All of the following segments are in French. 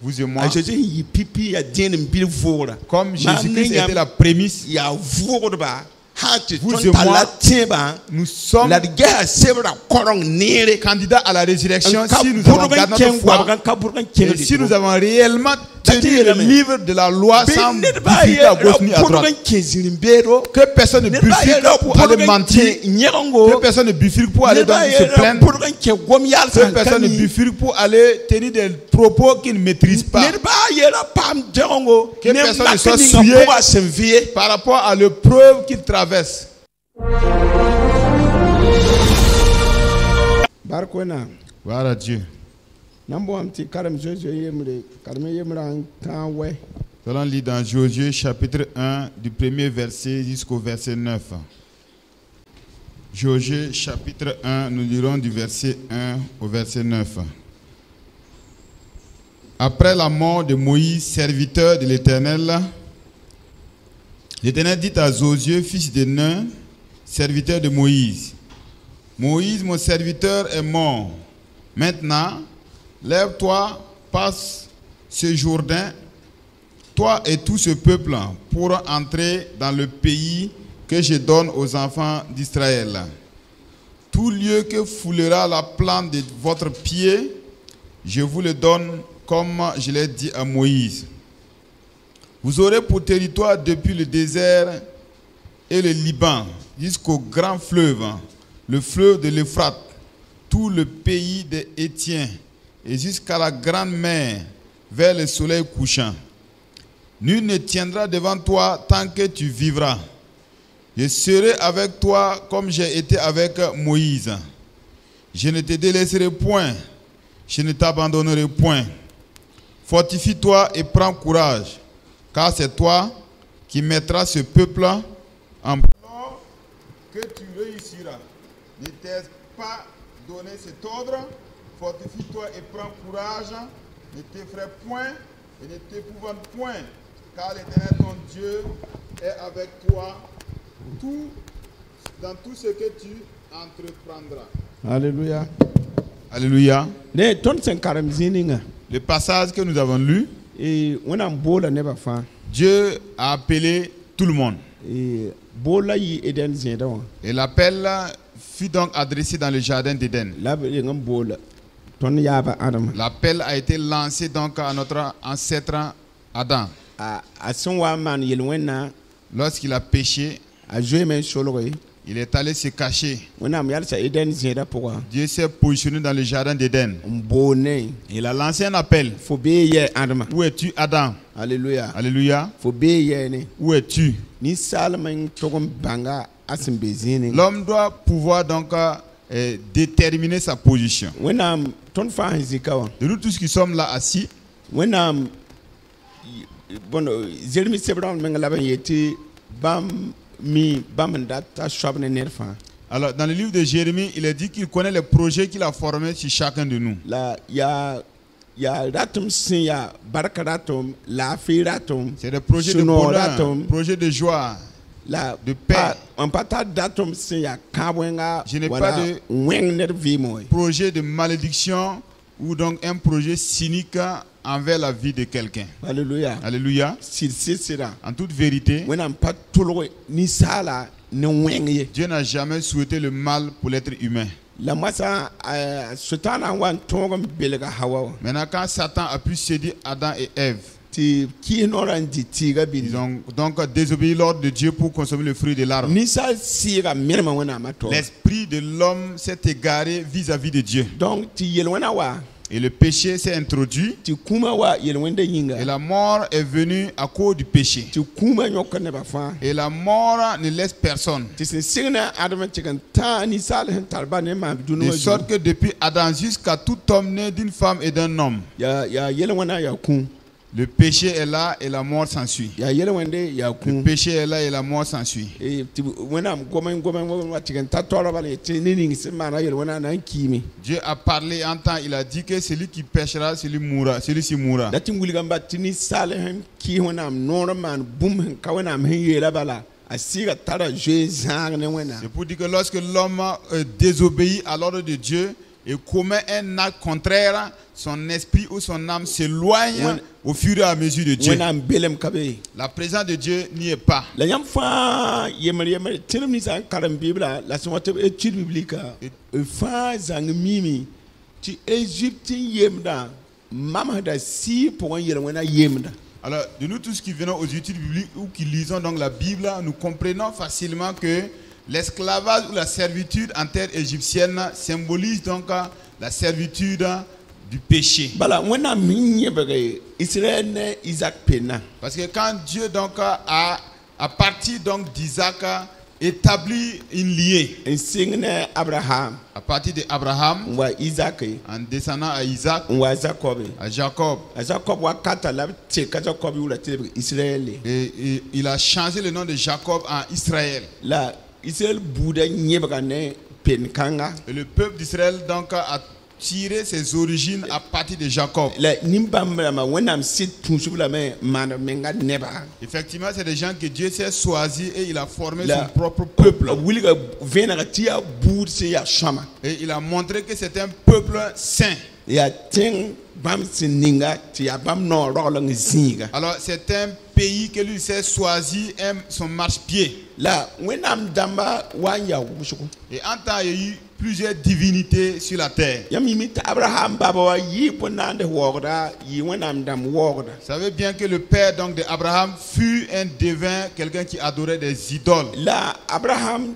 vous et moi, comme Jésus-Christ était la prémisse, vous et moi, nous sommes candidats à la résurrection si nous avons gardé notre foi et si nous avons réellement tenu le livre de la loi sans bifurquer à gauche ni à droite. Que personne ne bifurque pour aller mentir, que personne ne bifurque pour aller se plaindre, que personne ne bifurque pour aller tenir des propos qu'il ne maîtrise pas. Que personne ne soit souillé par rapport à l'épreuve qu'il traverse. Voilà Dieu. Nous allons lire dans Josué chapitre 1 du premier verset jusqu'au verset 9. Josué chapitre 1, nous lirons du verset 1 au verset 9. Après la mort de Moïse, serviteur de l'Éternel, l'Éternel dit à Josué, fils de Nun, serviteur de Moïse: Moïse, mon serviteur, est mort. Maintenant, lève-toi, passe ce Jourdain, toi et tout ce peuple, pour entrer dans le pays que je donne aux enfants d'Israël. Tout lieu que foulera la plante de votre pied, je vous le donne comme je l'ai dit à Moïse. Vous aurez pour territoire depuis le désert et le Liban jusqu'au grand fleuve, le fleuve de l'Euphrate, tout le pays des Hétiens et jusqu'à la grande mer vers le soleil couchant. Nul ne tiendra devant toi tant que tu vivras. Je serai avec toi comme j'ai été avec Moïse. Je ne te délaisserai point, je ne t'abandonnerai point. Fortifie-toi et prends courage, car c'est toi qui mettras ce peuple en plan que tu réussiras. Ne t'ai pas donné cet ordre? Fortifie-toi et prends courage, ne t'effraie point et ne t'épouvante point, car l'Éternel ton Dieu est avec toi dans tout ce que tu entreprendras. Alléluia. Alléluia. Le passage que nous avons lu, Dieu a appelé tout le monde. Et l'appel fut donc adressé dans le jardin d'Éden. L'appel a été lancé donc à notre ancêtre Adam. Lorsqu'il a péché, il est allé se cacher. Dieu s'est positionné dans le jardin d'Éden. Il a lancé un appel. Où es-tu, Adam? Alléluia. Alléluia. Où es-tu? L'homme doit pouvoir donc déterminer sa position. De nous tous qui sommes là assis, alors dans le livre de Jérémie, il est dit qu'il connaît les projets qu'il a formés sur chacun de nous. C'est des projets de bonheur, projets de joie, de paix. Je n'ai pas de projet de malédiction ou donc un projet cynique envers la vie de quelqu'un. Alléluia. Alléluia. En toute vérité, Dieu n'a jamais souhaité le mal pour l'être humain. Maintenant, quand Satan a pu séduire Adam et Ève, ils ont donc désobéi l'ordre de Dieu pour consommer le fruit de l'arbre. L'esprit de l'homme s'est égaré vis-à-vis de Dieu. Et le péché s'est introduit. Et la mort est venue à cause du péché. Et la mort ne laisse personne. De sorte que depuis Adam jusqu'à tout homme né d'une femme et d'un homme, le péché est là et la mort s'ensuit. Le péché est là et la mort s'ensuit. Dieu a parlé un temps, il a dit que celui qui péchera, celui-ci mourra. C'est pour dire que lorsque l'homme désobéit à l'ordre de Dieu, et commet un acte contraire, son esprit ou son âme s'éloigne au fur et à mesure de Dieu. La présence de Dieu n'y est pas. Alors, de nous tous qui venons aux études bibliques ou qui lisons donc la Bible, nous comprenons facilement que l'esclavage ou la servitude en terre égyptienne symbolise donc la servitude du péché. Parce que quand Dieu donc a à partir donc d'Isaac établi une liée à partir d'Abraham en descendant à Isaac, à Jacob, et il a changé le nom de Jacob en Israël. Et le peuple d'Israël donc a tiré ses origines à partir de Jacob. Effectivement, c'est des gens que Dieu s'est choisis et il a formé son propre peuple. Et il a montré que c'est un peuple saint. Alors c'est un pays que lui s'est choisi, son marchepied. Et en temps, il y a eu plusieurs divinités sur la terre. Vous savez bien que le père donc d'Abraham fut un devin, quelqu'un qui adorait des idoles. Abraham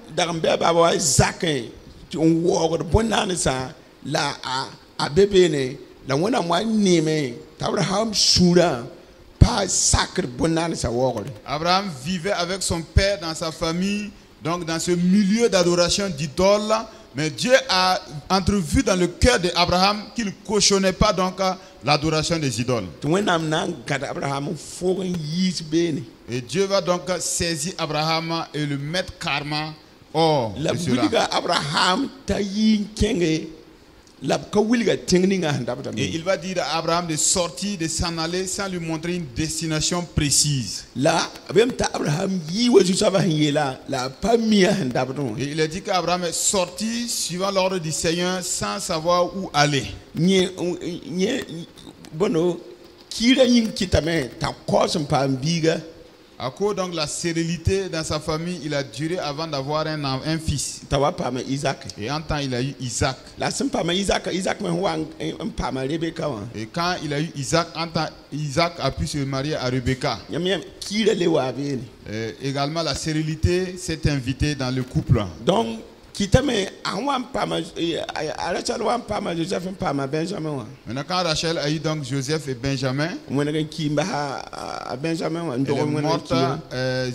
vivait avec son père dans sa famille, donc dans ce milieu d'adoration d'idoles. Mais Dieu a entrevu dans le cœur d'Abraham qu'il ne cautionnait pas donc l'adoration des idoles. Et Dieu va donc saisir Abraham et le mettre carrément hors de cela. Et il va dire à Abraham de sortir, de s'en aller sans lui montrer une destination précise. Et il a dit qu'Abraham est sorti suivant l'ordre du Seigneur sans savoir où aller. À cause donc la stérilité dans sa famille, il a duré avant d'avoir un fils. Et en temps, il a eu Isaac. Et quand il a eu Isaac, en temps, Isaac a pu se marier à Rebecca. Également, la stérilité s'est invitée dans le couple. Donc, maintenant, quand Rachel a eu donc Joseph et Benjamin, elle est morte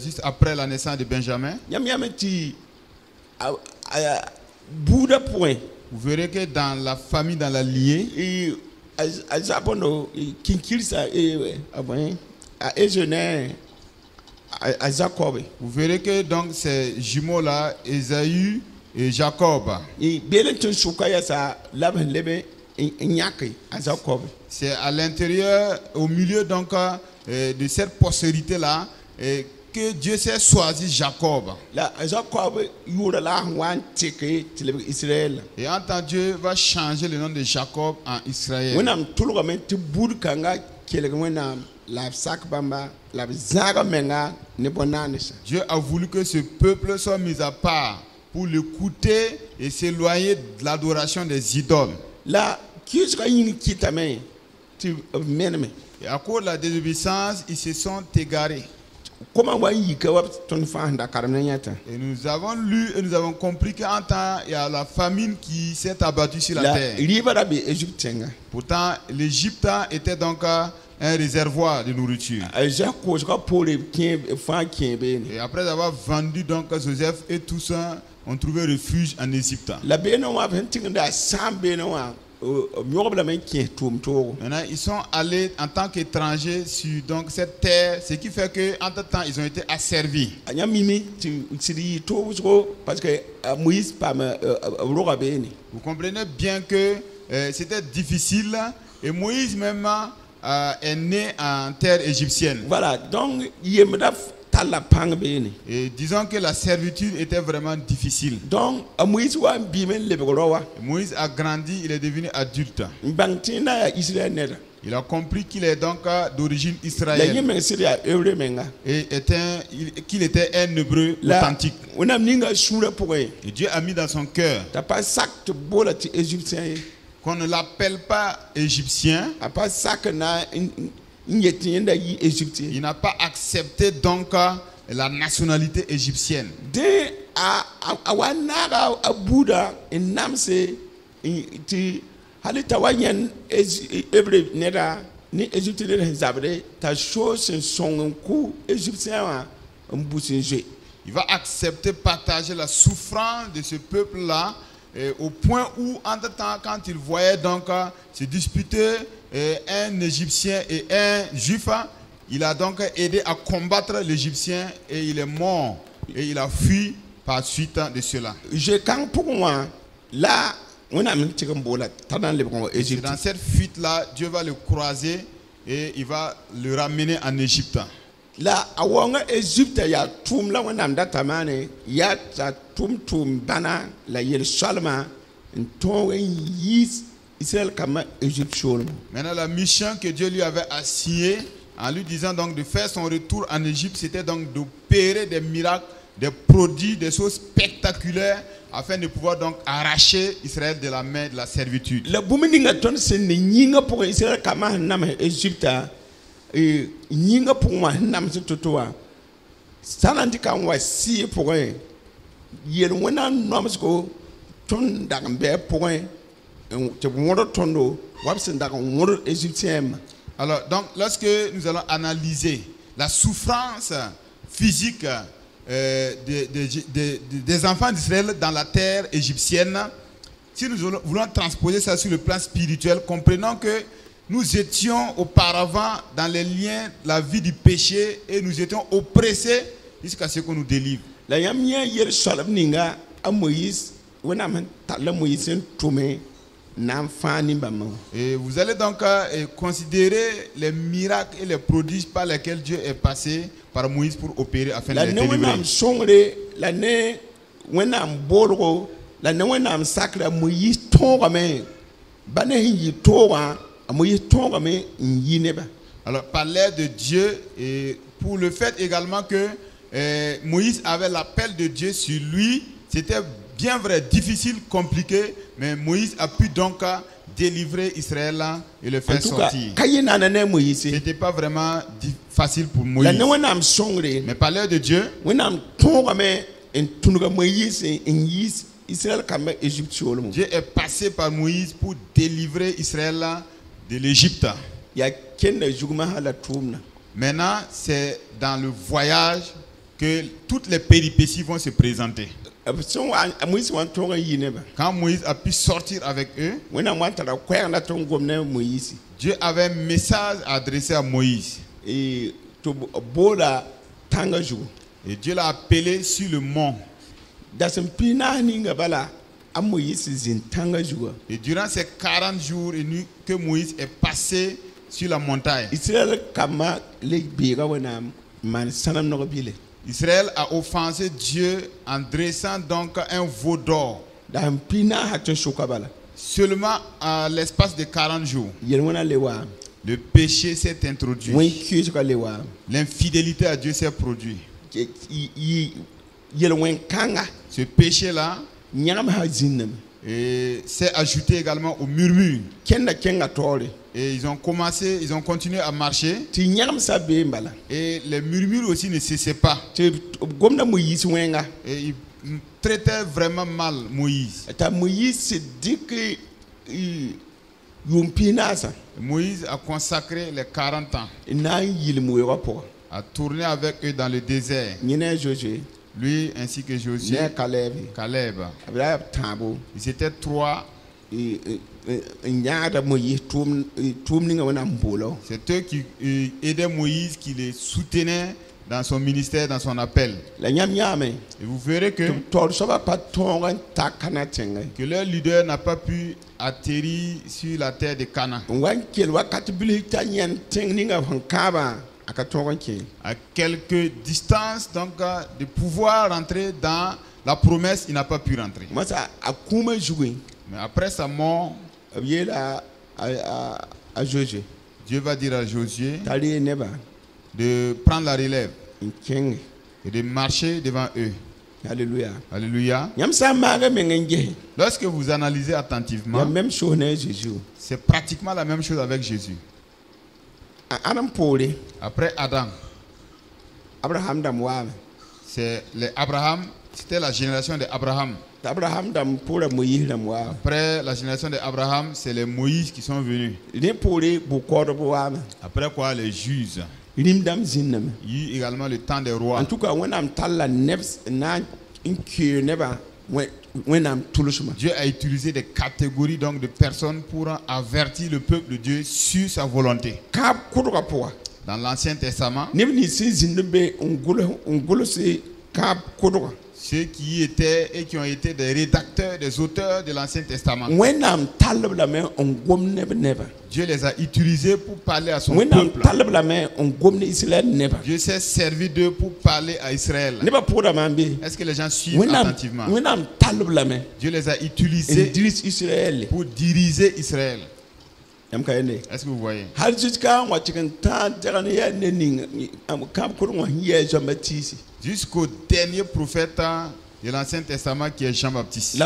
juste après la naissance de Benjamin. Vous verrez que dans la famille, dans la lignée, vous verrez que donc ces jumeaux-là, Ésaü et Jacob, c'est à l'intérieur, au milieu donc de cette postérité-là, que Dieu s'est choisi Jacob. Et en tant Dieu va changer le nom de Jacob en Israël. Dieu a voulu que ce peuple soit mis à part pour l'écouter et s'éloigner de l'adoration des idoles. Et à cause de la désobéissance, ils se sont égarés. Et nous avons lu et nous avons compris qu'en temps, il y a la famine qui s'est abattue sur la terre. Pourtant, l'Égypte était donc un réservoir de nourriture. Et après avoir vendu donc Joseph et tout ça, on trouvait refuge en Égypte. Maintenant, ils sont allés en tant qu'étrangers sur donc cette terre, ce qui fait qu'entre temps, ils ont été asservis. Vous comprenez bien que c'était difficile et Moïse même est né en terre égyptienne. Voilà, donc halla pang bene. Et disons que la servitude était vraiment difficile. Donc Moïse wa bimen lebrowa. Moïse a grandi, il est devenu adulte. Bangtina ya Israël neda. Il a compris qu'il est donc d'origine La israélienne yemen siria eure menga. et qu'il était un hébreu authentique. On a ninga sura pour eux. Et Dieu a mis dans son cœur T'as pas sac de bola ti égyptien. qu'on ne l'appelle pas égyptien. A pas sac na nyetienda yi égyptien. Il n'a pas accepté donc la nationalité égyptienne. De a wanara a Bouddha in namse ti halita wanyan ebre neda ni égyptien zabre ta chose son coup égyptien wa mbusinje. Il va accepter partager la souffrance de ce peuple-là au point où, entre-temps, quand il voyait donc se disputer un Égyptien et un Juif, il a donc aidé à combattre l'Égyptien et il est mort. Et il a fui par suite de cela. Je quand pour moi, là, on a mis C'est dans cette fuite-là, Dieu va le croiser et il va le ramener en Égypte. La awanga Égypte ya tum la wana mdata mane ya ta tum bana la yel salma nton yis Israël kama Égypte sholmo. Maintenant la mission que Dieu lui avait assignée en lui disant donc de faire son retour en Égypte, c'était donc d'opérer des miracles, des prodiges, des choses spectaculaires afin de pouvoir donc arracher Israël de la main de la servitude. La bumininga ton se nyinga pour Israël kama nam Égypte nyinga pour moi nam se totoa sananti kan wa si pour yel wona nomsko ton dagambe pour te woro tondo wabsen dagam woro égyptien. Alors donc lorsque nous allons analyser la souffrance physique des enfants d'Israël dans la terre égyptienne, si nous voulons transposer ça sur le plan spirituel, comprenons que nous étions auparavant dans les liens, la vie du péché, et nous étions oppressés jusqu'à ce qu'on nous délivre. La yamia yer salam ninga a Moïse, wena man tala Moïse toumé nam fani bama. Et vous allez donc considérer les miracles et les prodiges par lesquels Dieu est passé par Moïse pour opérer afin de les délivrer. La ne songre, la ne wenam borgo, la ne wenam sacre Moïse tongame, bane yi tora. Alors, par l'aide de Dieu et pour le fait également que Moïse avait l'appel de Dieu sur lui, c'était bien vrai, difficile, compliqué, mais Moïse a pu donc délivrer Israël et le faire sortir. Ce n'était pas vraiment facile pour Moïse. Mais par l'aide de Dieu, Dieu est passé par Moïse pour délivrer Israël de l'Égypte. Maintenant, c'est dans le voyage que toutes les péripéties vont se présenter. Quand Moïse a pu sortir avec eux, Dieu avait un message adressé à Moïse. Et Dieu l'a appelé sur le mont. Et durant ces 40 jours et nuits que Moïse est passé sur la montagne, Israël a offensé Dieu en dressant donc un veau d'or. Seulement à l'espace de 40 jours, le péché s'est introduit. L'infidélité à Dieu s'est produite. Ce péché-là s'est ajouté également au murmure. Et ils ont continué à marcher. Et les murmures aussi ne cessaient pas. Et ils traitaient vraiment mal Moïse. Moïse a consacré les 40 ans à tourner avec eux dans le désert. Lui ainsi que Josué, Caleb. Ils étaient trois. C'est eux qui aidaient Moïse, qui les soutenaient dans son ministère, dans son appel. Et vous verrez que leur leader n'a pas pu atterrir sur la terre de Canaan. À quelques distances, donc, de pouvoir rentrer dans la promesse, il n'a pas pu rentrer. Mais après sa mort, Dieu va dire à Josué de prendre la relève et de marcher devant eux. Alléluia. Alléluia. Lorsque vous analysez attentivement, c'est pratiquement la même chose avec Jésus. Après Adam, c'était la génération d'Abraham. Après la génération d'Abraham, c'est les Moïse qui sont venus. Après quoi, les juges. Il y a eu également le temps des rois. En tout cas, Dieu a utilisé des catégories donc de personnes pour avertir le peuple de Dieu sur sa volonté. Dans l'Ancien Testament, ceux qui étaient et qui ont été des rédacteurs, des auteurs de l'Ancien Testament, Dieu les a utilisés pour parler à son peuple. Dieu s'est servi d'eux pour parler à Israël. Est-ce que les gens suivent attentivement? Dieu les a utilisés pour diriger Israël. Est-ce que vous voyez? Jusqu'au dernier prophète de l'Ancien Testament qui est Jean-Baptiste.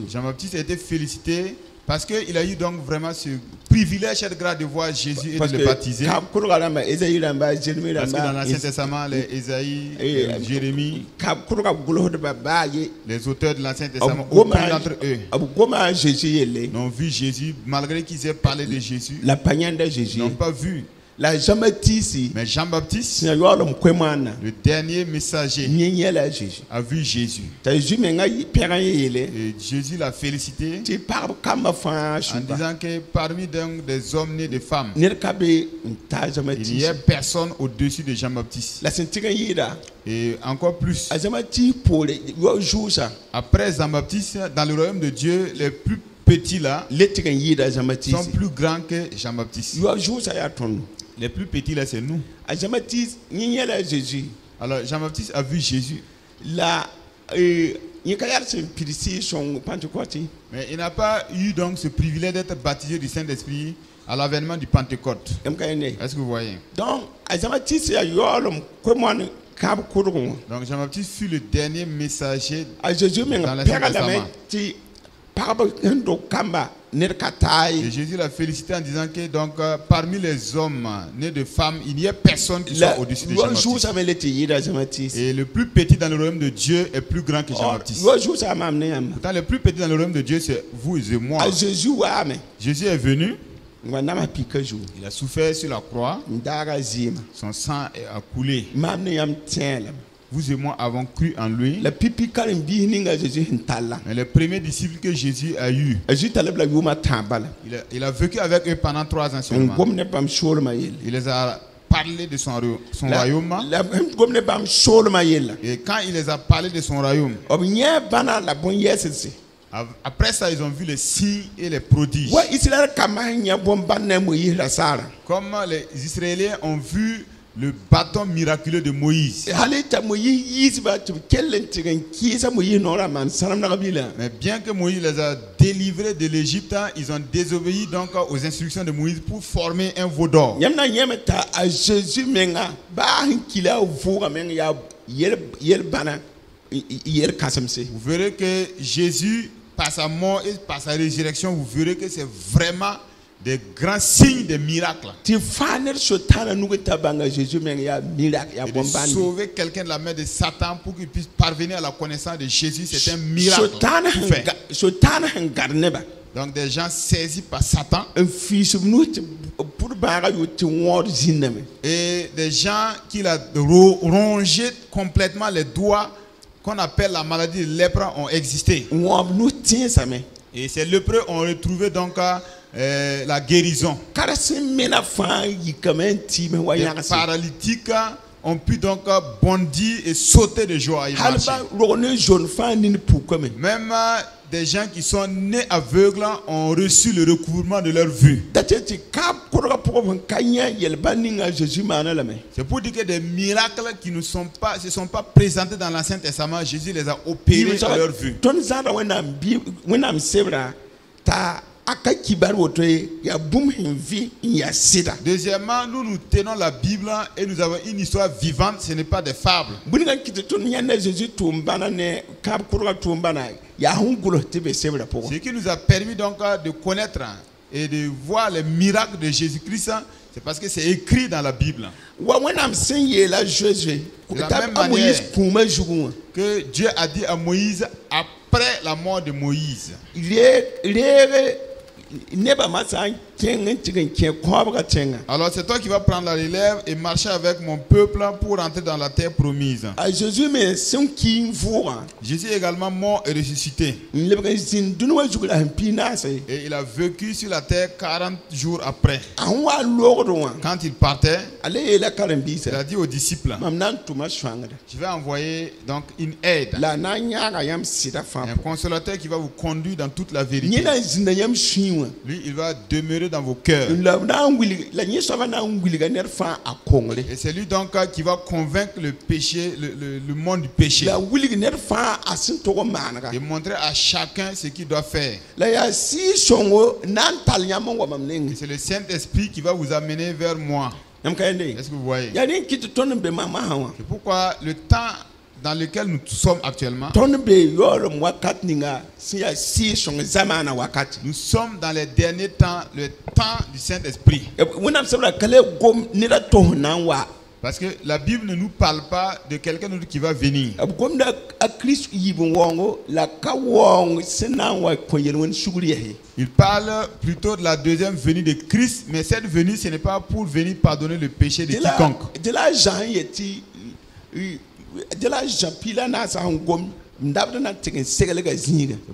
Jean-Baptiste a été félicité parce qu'il a eu donc vraiment ce privilège et de grâce de voir Jésus et de le baptiser. Parce que dans l'Ancien Testament, les Ésaïe, Jérémie, les auteurs de l'Ancien Testament, aucun d'entre eux n'ont vu Jésus, malgré qu'ils aient parlé de Jésus, n'ont pas vu. Mais Jean-Baptiste, le dernier messager, a vu Jésus. Et Jésus l'a félicité en disant que parmi des hommes nés de femmes, il n'y a personne au-dessus de Jean-Baptiste. Et encore plus, après Jean-Baptiste, dans le royaume de Dieu, les plus petits là sont plus grands que Jean-Baptiste. Les plus petits là, c'est nous. Alors Jean-Baptiste a vu Jésus. Mais il n'a pas eu donc ce privilège d'être baptisé du Saint-Esprit à l'avènement du Pentecôte. Est-ce que vous voyez? Donc Jean-Baptiste fut le dernier messager dans l'Ancien Testament. Et Jésus l'a félicité en disant que donc, parmi les hommes nés de femmes, il n'y a personne qui soit au-dessus de Jean-Baptiste. Et le plus petit dans le royaume de Dieu est plus grand que Jean-Baptiste. Pourtant, le plus petit dans le royaume de Dieu, c'est vous et moi. Jésus est venu. Il a souffert sur la croix. Son sang a coulé. Vous et moi avons cru en lui. Mais les premiers disciples que Jésus a eus, il a vécu avec eux pendant 3 ans seulement. Il les a parlé de son royaume. Et quand il les a parlé de son royaume, après ça, ils ont vu les signes et les prodiges. Comme les Israéliens ont vu le bâton miraculeux de Moïse. Mais bien que Moïse les a délivrés de l'Égypte, ils ont désobéi donc aux instructions de Moïse pour former un veau d'or. Vous verrez que Jésus, par sa mort et par sa résurrection, vous verrez que c'est vraiment des grands signes, des miracles. Et de sauver quelqu'un de la main de Satan pour qu'il puisse parvenir à la connaissance de Jésus, c'est un miracle. Donc des gens saisis par Satan. Et des gens qui l'ont rongé complètement les doigts, qu'on appelle la maladie de lèpre, ont existé. Et ces lépreux ont retrouvé donc la guérison. Les paralytiques ont pu donc bondir et sauter de joie. Même des gens qui sont nés aveugles ont reçu le recouvrement de leur vue. C'est pour dire que des miracles qui ne se sont pas présentés dans l'Ancien Testament, Jésus les a opérés à leur vue. Deuxièmement, nous tenons la Bible et nous avons une histoire vivante, ce n'est pas des fables. Ce qui nous a permis donc de connaître et de voir les miracles de Jésus-Christ, c'est parce que c'est écrit dans la Bible. De la même manière que Dieu a dit à Moïse après la mort de Moïse. Alors c'est toi qui vas prendre la relève et marcher avec mon peuple pour entrer dans la terre promise. Jésus est également mort et ressuscité. Et il a vécu sur la terre 40 jours après. Quand il partait, il a dit aux disciples, je vais envoyer donc une aide, un consolateur qui va vous conduire dans toute la vérité. Lui, il va demeurer dans vos cœurs. Et c'est lui donc qui va convaincre le péché, le monde du péché. Et montrer à chacun ce qu'il doit faire. Et c'est le Saint-Esprit qui va vous amener vers moi. Est-ce que vous voyez? C'est pourquoi le temps dans lequel nous sommes actuellement, nous sommes dans les derniers temps, le temps du Saint-Esprit. Parce que la Bible ne nous parle pas de quelqu'un d'autre qui va venir. Il parle plutôt de la deuxième venue de Christ, mais cette venue, ce n'est pas pour venir pardonner le péché de quiconque. C'est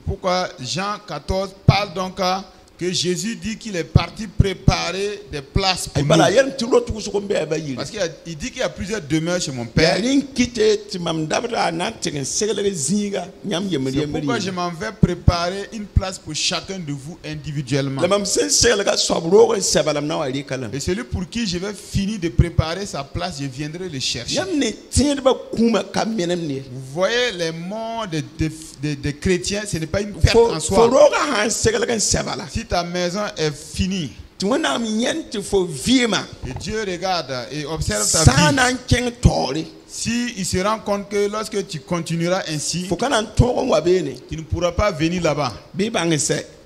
pourquoi Jean 14 parle donc que Jésus dit qu'il est parti préparer des places pour nous. Parce qu'il dit qu'il y a plusieurs demeures chez mon Père. C'est pourquoi je m'en vais préparer une place pour chacun de vous individuellement. Et celui pour qui je vais finir de préparer sa place, je viendrai le chercher. Vous voyez, les morts des chrétiens, ce n'est pas une perte en soi. Si ta maison est finie, et Dieu regarde et observe ta vie, si il se rend compte que lorsque tu continueras ainsi, tu ne pourras pas venir là-bas.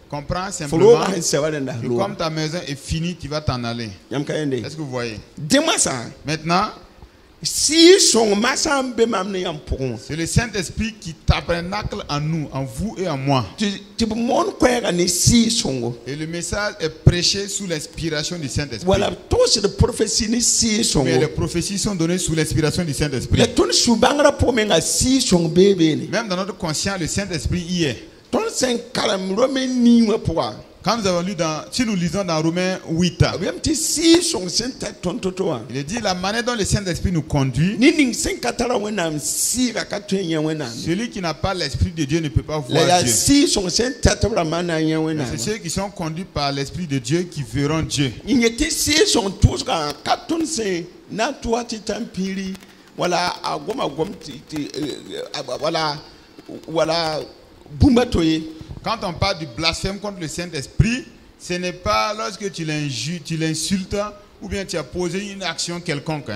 Comprends simplement que comme ta maison est finie, tu vas t'en aller. Est-ce que vous voyez? Maintenant, c'est le Saint-Esprit qui tabernacle en nous, en vous et en moi. Et le message est prêché sous l'inspiration du Saint-Esprit. Mais les prophéties sont données sous l'inspiration du Saint-Esprit. Même dans notre conscience, le Saint-Esprit y est. Quand nous avons lu si nous lisons dans Romains 8, il est dit la manière dont le Saint-Esprit nous conduit. Celui qui n'a pas l'Esprit de Dieu ne peut pas voir Dieu. C'est ceux qui sont conduits par l'Esprit de Dieu qui verront Dieu. Quand on parle du blasphème contre le Saint-Esprit, ce n'est pas lorsque tu l'injures, tu l'insultes ou bien tu as posé une action quelconque.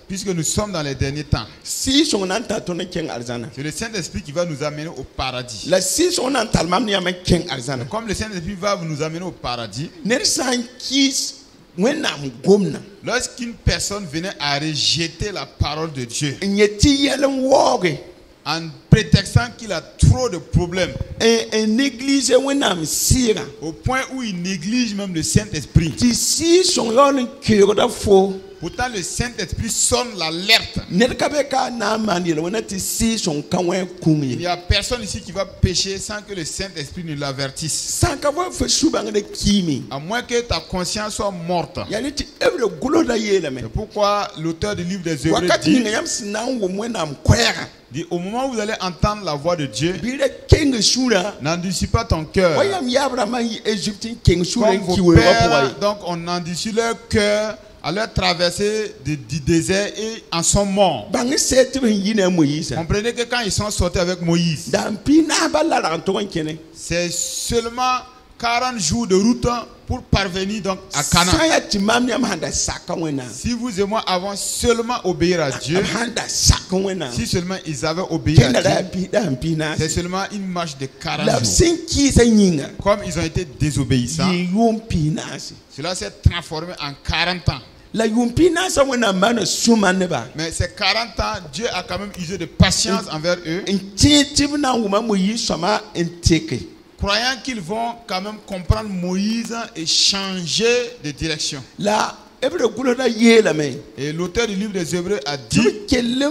Puisque nous sommes dans les derniers temps. C'est le Saint-Esprit qui va nous amener au paradis. Comme le Saint-Esprit va nous amener au paradis, lorsqu'une personne venait à rejeter la parole de Dieu, en prétextant qu'il a trop de problèmes, au point où il néglige même le Saint-Esprit, Pourtant, le Saint-Esprit sonne l'alerte. Il n'y a personne ici qui va pécher sans que le Saint-Esprit ne l'avertisse. À moins que ta conscience soit morte. C'est pourquoi l'auteur du livre des Hébreux dit, au moment où vous allez entendre la voix de Dieu, n'endurcis pas ton cœur. Comme vos pères, donc on endurcit leur cœur à leur traverser du désert et en sont morts. Comprenez que quand ils sont sortis avec Moïse, c'est seulement 40 jours de route pour parvenir donc à Canaan. Si vous et moi avons seulement obéi à Dieu, si seulement ils avaient obéi à Dieu, c'est seulement une marche de 40 jours. Comme ils ont été désobéissants, cela s'est transformé en 40 ans. Mais ces 40 ans, Dieu a quand même usé de patience envers eux, croyant qu'ils vont quand même comprendre Moïse et changer de direction. Et l'auteur du livre des Hébreux a dit qu'ils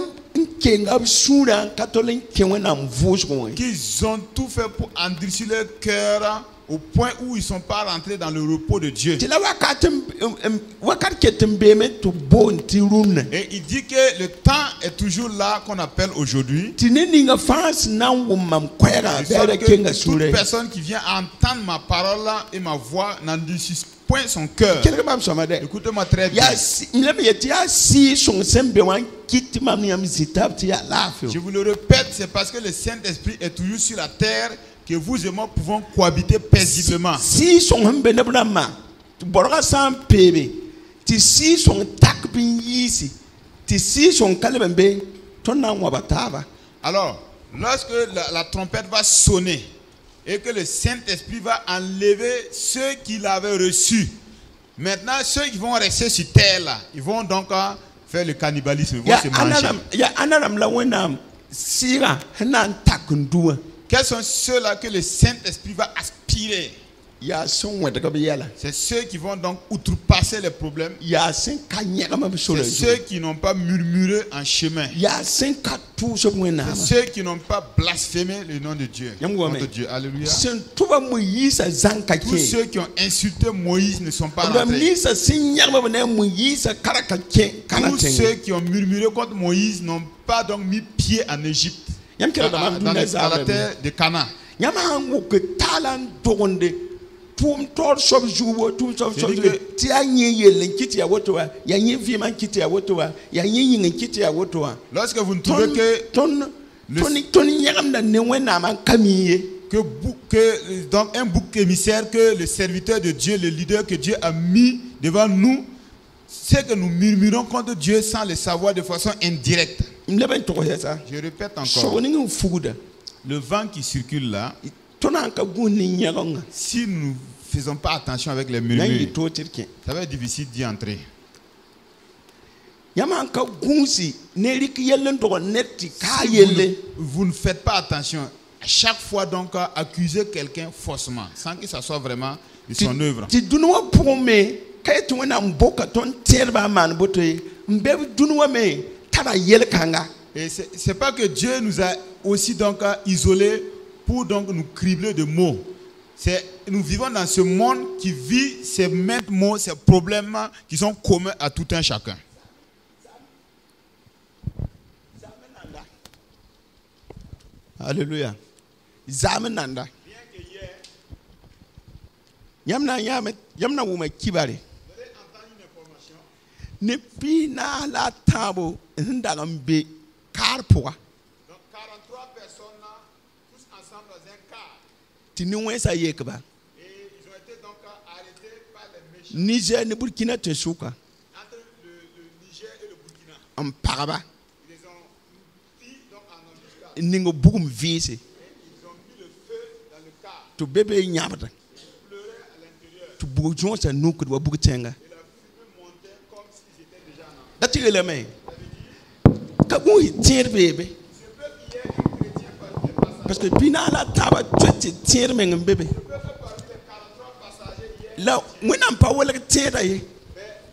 ont tout fait pour endurcir leur cœur au point où ils ne sont pas rentrés dans le repos de Dieu. Et il dit que le temps est toujours là qu'on appelle aujourd'hui. Toute personne qui vient entendre ma parole et ma voix n'endurcisse point son cœur. Écoutez-moi très bien. Je vous le répète, c'est parce que le Saint-Esprit est toujours sur la terre que vous et moi pouvons cohabiter paisiblement. Alors, lorsque la trompette va sonner et que le Saint-Esprit va enlever ceux qu'il avait reçus, maintenant ceux qui vont rester sur terre là, ils vont donc faire le cannibalisme, ils vont se manger. Quels sont ceux-là que le Saint-Esprit va aspirer? C'est ceux qui vont donc outrepasser les problèmes. C'est ceux qui n'ont pas murmuré en chemin. C'est ceux qui n'ont pas blasphémé le nom de Dieu. Alléluia. Tous ceux qui ont insulté Moïse ne sont pas rentrés. Tous ceux qui ont murmuré contre Moïse n'ont pas donc mis pied en Égypte. Dans la terre de Canaan. Lorsque vous ne trouvez que donc un bouc émissaire que le serviteur de Dieu, le leader que Dieu a mis devant nous, c'est que nous murmurons contre Dieu sans le savoir de façon indirecte. Je répète encore. Le vent qui circule là, si nous ne faisons pas attention avec les murmures, ça va être difficile d'y entrer. Si vous ne faites pas attention, à chaque fois donc accuser quelqu'un faussement, sans que ça soit vraiment de son œuvre. Et c'est pas que Dieu nous a aussi donc isolés pour donc nous cribler de mots. Nous vivons dans ce monde qui vit ces mêmes mots, ces problèmes qui sont communs à tout un chacun. Alléluia. Zamenanda. Yamna wuma kibare. Ne pina la tabo ndagambe carpoa. Donc 43 personnes là, tous ensemble dans un car. Tinuwe sa yekba. Et ils ont été donc arrêtés par les méchants. Niger ne Burkina Tesouka. Entre le Niger et le Burkina. En Paraba. Ils les ont pris donc en embuscade. Ningo bugum vise. Ils ont mis le feu dans le car. To bébé nyabata. Ils pleuraient à l'intérieur. To bugjon sa nuku do bugtenga. That's the element. Parce que Pina la taba tu tire men bébé. Là, on n'a pas où le tire. Dieu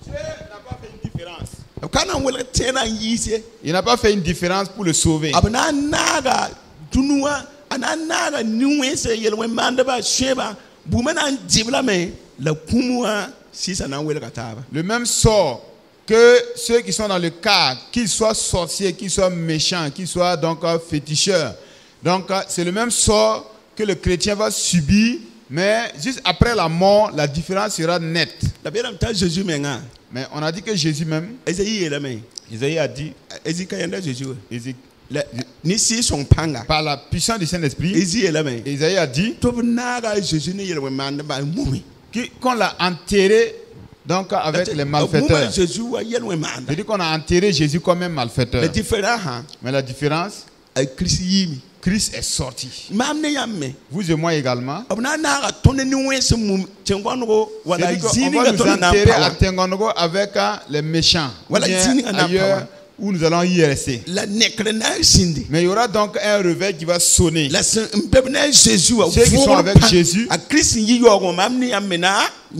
n'a pas fait une différence. kana wala tena yise Il n'a pas fait une différence pour le sauver. abana naga tunua ananaga nuwese yelwe mandaba sheba bumana dibla me la kumua sisa na wala kataba. Le même sort que ceux qui sont dans le cas, qu'ils soient sorciers, qu'ils soient méchants, qu'ils soient donc féticheurs. Donc c'est le même sort que le chrétien va subir, mais juste après la mort, la différence sera nette. La biram ta Jésus menga. Mais on a dit que Jésus même, Esaïe la me. Isaïe a dit, Ezikayanda Jésus. Ni si son panga. par la puissance du Saint-Esprit, Esaïe la me. Isaïe a dit Tobnaga Jésus ne yelwe mandaba mumi. qu'on l'a enterré donc avec les malfaiteurs. Jésus wa yelwe manda. C'est-à-dire qu'on a enterré Jésus comme un malfaiteur. Le différent ha. Mais la différence, Christ yimi. Christ est sorti. Mamne yamme. Vous et moi également. Abna naga tonne ni wese mum tengwano wala C'est-à-dire qu'on zini va ga nous tonne na enterrer à pawa. Tengonogo avec les méchants. Ou Voilà, bien zini na ailleurs power. où nous allons y rester. La nekre na sindi. Mais il y aura donc un réveil qui va sonner. La mbebna Jésus wa. Ceux qui sont avec Jésus, a Christ yi yogo mamne yamme na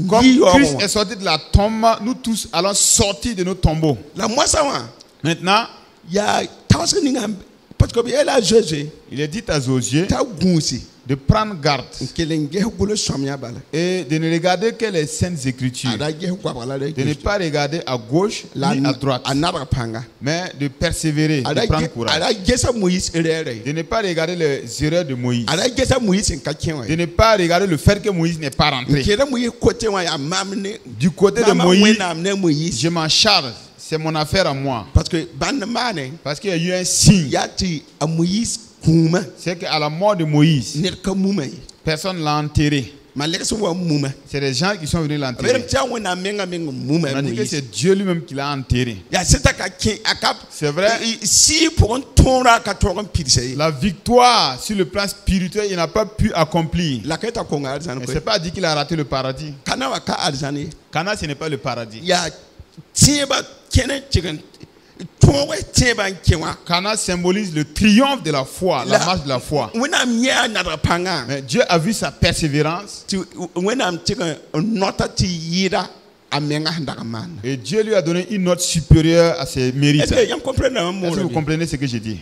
comme yi Christ yogo. est sorti de la tombe, nous tous allons sortir de nos tombeaux. La moi ça wa. Maintenant, Ya tawse ni ngam parce que elle a Jésus il est dit à Josué ta gunsi. de prendre garde Kelenge golo somya bala. et de ne regarder que les saintes écritures. Ada ge kwa bala De ne pas regarder à gauche la ni à droite, anaba panga. mais de persévérer, de Ada prendre courage. ada gesa Moïse erere. De ne pas regarder les erreurs de Moïse. Ada gesa Moïse nkakien De ne pas regarder le fait que Moïse n'est pas rentré. Kera Moïse côté wa ya mamne. Du côté de Moïse, Moïse. je m'en charge. C'est mon affaire à moi. Parce que bande mane Parce qu'il y a eu un signe. yati a Moïse kuma C'est qu'à la mort de Moïse, nerka muma. personne ne l'a enterré. Malek so wa muma. C'est des gens qui sont venus Abere l'enterrer. tia wona menga muma On a dit que Moïse. c'est Dieu lui-même qui l'a enterré. Ya seta ka kin akap. C'est vrai. Si pour un tonra ka toron pirse. La victoire sur le plan spirituel, il n'a pas pu accomplir. La keta konga arzan Mais ko. c'est pas dit qu'il a raté le paradis. Kana wa ka arzani. Cana, ce n'est pas le paradis. Ya tieba kene chicken. Tonwe tieba kenwa. Cana symbolise le triomphe de la foi, la marche de la foi. Wona mia na panga. Mais Dieu a vu sa persévérance When I'm taking nota ti yira amenga ndaka man. et Dieu lui a donné une note supérieure à ses mérites. Est-ce que vous comprenez Est-ce que vous comprenez ce que j'ai dit?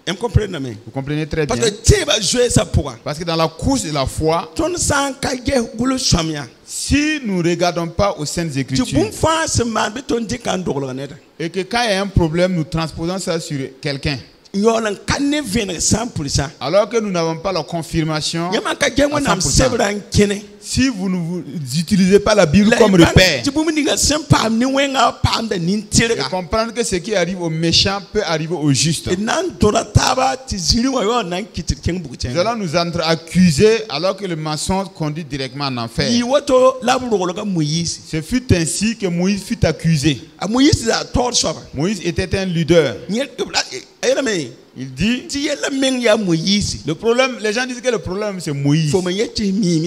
Vous comprenez mais Vous comprenez très bien. parce que tu vas jouer ça pour. Parce que dans la course de la foi, Ton sang kage gulu somia. si nous ne regardons pas aux Saintes Tu Écritures bon face man beton di kan doglo net. et que quand il y a un problème, nous transposons ça sur quelqu'un, Yolan kanne vene 100%. alors que nous n'avons pas la confirmation, Yama kage wona am 100%. sebran kene. si vous n'utilisez pas la Bible comme repère, Tu bumi diga sempa ni wenga pam da nin et tirega. comprendre que ce qui arrive aux méchants peut arriver aux justes. Nan tora taba ti ziri wa yo nan kitit ken buguchen. Nous allons nous accuser alors que le mensonge conduit directement en enfer. Yi woto laburo ka Moïse. Ce fut ainsi que Moïse fut accusé. A Moïse da tor soba. Moïse était un leader. Il dit, le problème, les gens disent que le problème c'est Moïse.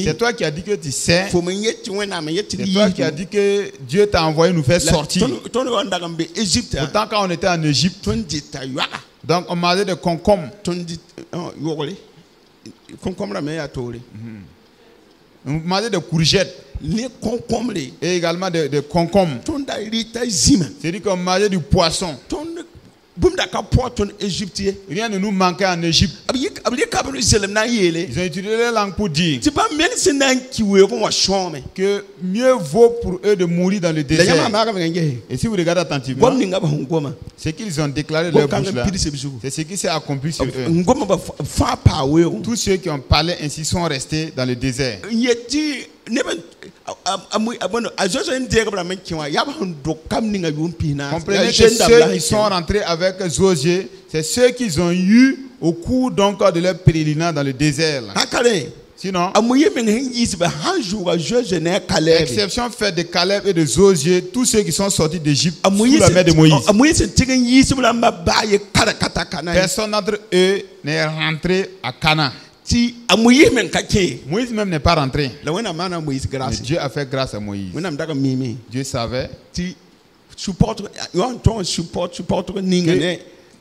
C'est toi qui as dit que tu sais. C'est toi qui as dit que Dieu t'a envoyé nous faire sortir. Pourtant quand on était en Égypte, donc on mangeait des concombres. On mangeait des courgettes. Et également des concombres. C'est-à-dire qu'on mangeait du poisson. Rien ne nous manquait en Égypte. Ils ont utilisé la langue pour dire que mieux vaut pour eux de mourir dans le désert. Et si vous regardez attentivement, ce qu'ils ont déclaré de leur bouche là, c'est ce qui s'est accompli sur eux. Tous ceux qui ont parlé ainsi sont restés dans le désert. Comprenez que ceux qui sont rentrés avec Josué, c'est ceux qu'ils ont eu au cours donc de leur pèlerinage dans le désert. Là. Sinon, exception faite de Caleb et de Josué, tous ceux qui sont sortis d'Égypte sous la main de Moïse. Personne d'entre eux n'est rentré à Canaan. Moïse même n'est pas rentré. Mais Dieu a fait grâce à Moïse. Dieu savait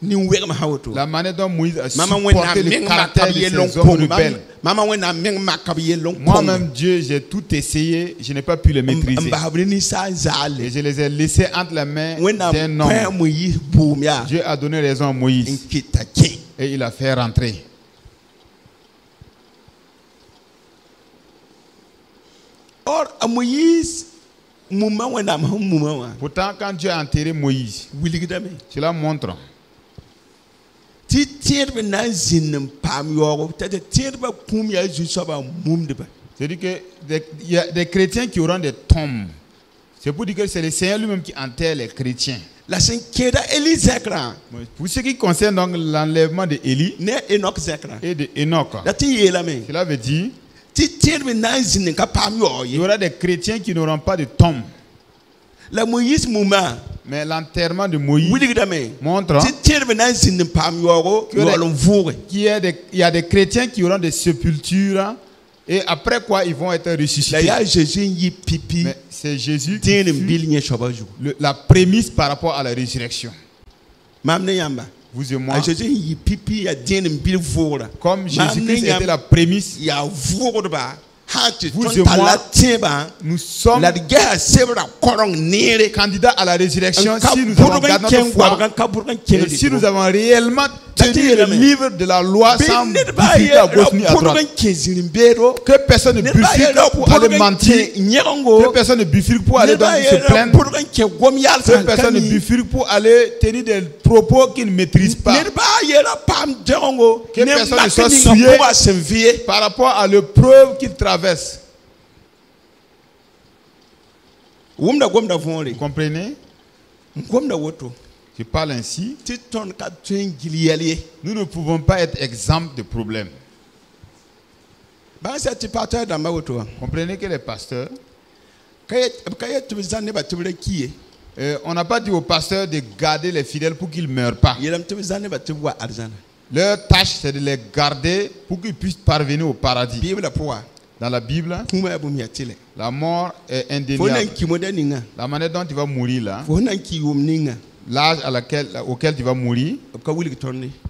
ni wɛg ma hawoto La manière dont Moïse a mama supporté le caractère de ces hommes rebelles. mama wena meng makab yelong Moi-même, Dieu, j'ai tout essayé, je n'ai pas pu le maîtriser. mbabri ni sa Et zale je les ai laissés entre les mains wena d'un pɛ homme. mo yi boom ya Dieu a donné raison à Moïse nkita ke et il a fait rentrer. or a Moïse muma wena ma muma wa Pourtant, quand Dieu a enterré Moïse, wiligdame cela montre ti tierbe na zin pam yogo tete tierbe kum ya ju soba mum de ba c'est-à-dire qu'il y a des chrétiens qui auront des tombes. C'est pour dire que c'est le Seigneur lui-même qui enterre les chrétiens. la sen keda Eli Zekra Pour ce qui concerne donc l'enlèvement d'Élie ne Enoch Zekra et d'Enoch, da ti yela me cela veut dire ti tierbe na zin ka pam qu'il y yoye aura des chrétiens qui n'auront pas de tombe. la Moïse muma Mais l'enterrement de Moïse wiligdame montre ti tierbe na zin pam yogo yolon voure qu'il y a des chrétiens qui auront des sépultures et après quoi ils vont être la ressuscités. ya Jésus yi pipi Mais c'est Jésus qui tin fut bil nye soba ju la prémisse par rapport à la résurrection. mam ne yamba Vous et moi, a Jésus yi pipi ya tin bil voure comme Jésus-Christ était la prémisse, ya voure ba hati Vous ton et moi, tala tiba nous sommes la gars sebra korong nere candidats à la résurrection si nous avons gardé notre foi et si nous avons réellement tenu le livre de la loi sans bifurquer à gauche ni à droite. Que personne ne bifurque pour aller mentir, que personne ne bifurque pour aller donc se plaindre, que personne ne bifurque pour aller tenir des propos qu'il ne maîtrise pas. Que personne ne soit souillé par rapport à l'épreuve qu'il traverse. Vous comprenez? Je parle ainsi. Nous ne pouvons pas être exempts de problèmes. Comprenez que les pasteurs, on n'a pas dit aux pasteurs de garder les fidèles pour qu'ils ne meurent pas. Leur tâche, c'est de les garder pour qu'ils puissent parvenir au paradis. Dans la Bible, la mort est indéniable. La manière dont tu vas mourir là, l'âge auquel tu vas mourir,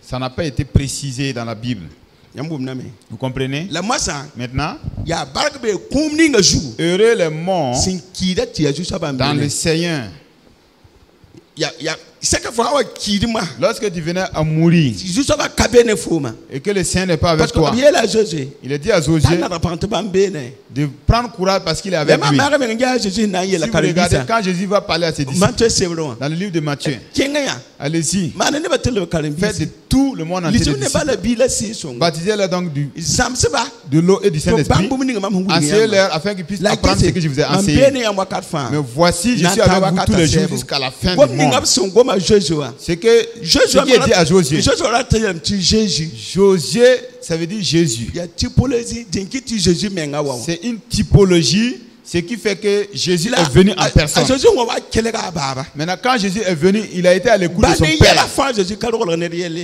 ça n'a pas été précisé dans la Bible. Vous comprenez? Maintenant, heureux les morts dans le Seigneur. Lorsque tu venais à mourir et que le Seigneur n'est pas avec toi, il a dit à Josué de prendre courage parce qu'il est avec lui. Si vous regardez, quand Jésus va parler à ses disciples dans le livre de Matthieu, allez-y, faites de tout le monde entier des disciples. Baptisez-les donc de l'eau et du Saint-Esprit. Enseignez-leur afin qu'ils puissent apprendre ce que je vous ai enseigné. Mais voici, je suis avec vous tous les jours jusqu'à la fin du monde. C'est que ce qui est dit à Josué. Josué, ça veut dire Jésus. C'est une typologie, ce qui fait que Jésus est venu en personne. Maintenant, quand Jésus est venu, il a été à l'écoute de son Père.